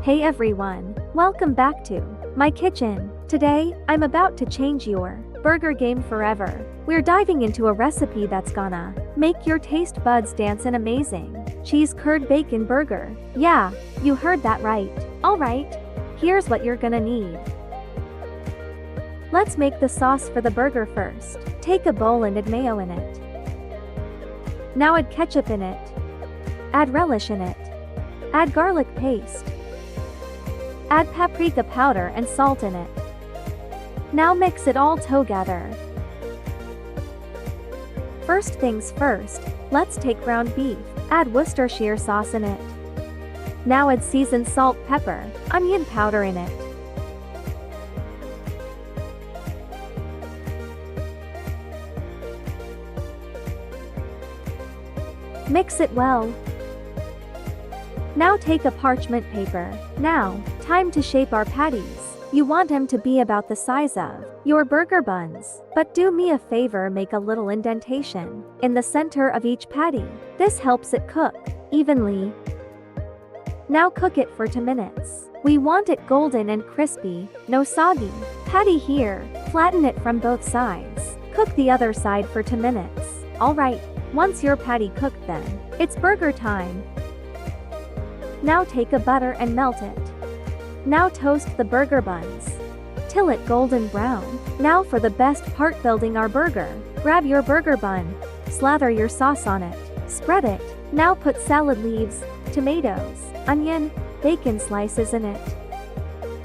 Hey everyone, welcome back to my kitchen. Today, I'm about to change your burger game forever. We're diving into a recipe that's gonna make your taste buds dance an amazing cheese curd bacon burger. Yeah, you heard that right. Alright, here's what you're gonna need. Let's make the sauce for the burger first. Take a bowl and add mayo in it. Now add ketchup in it. Add relish in it. Add garlic paste. Add paprika powder and salt in it. Now mix it all together. First things first, let's take ground beef. Add Worcestershire sauce in it. Now add seasoned salt, pepper, onion powder in it. Mix it well. Now take a parchment paper. Now, time to shape our patties. You want them to be about the size of your burger buns. But do me a favor, make a little indentation in the center of each patty. This helps it cook evenly. Now cook it for 2 minutes. We want it golden and crispy, no soggy patty here. Flatten it from both sides. Cook the other side for 2 minutes. Alright, once your patty cooked, then it's burger time. Now take a butter and melt it. Now toast the burger buns till it golden brown. Now for the best part, building our burger. Grab your burger bun, slather your sauce on it, spread it. Now put salad leaves, tomatoes, onion, bacon slices in it.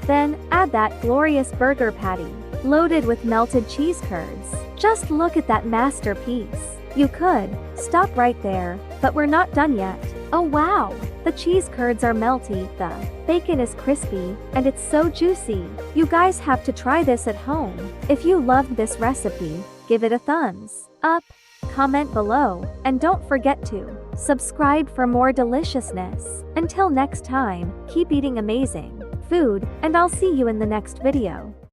Then, add that glorious burger patty, loaded with melted cheese curds. Just look at that masterpiece. You could stop right there, but we're not done yet. Oh wow! The cheese curds are melty, the bacon is crispy, and it's so juicy. You guys have to try this at home. If you loved this recipe, give it a thumbs up, comment below, and don't forget to subscribe for more deliciousness. Until next time, keep eating amazing food, and I'll see you in the next video.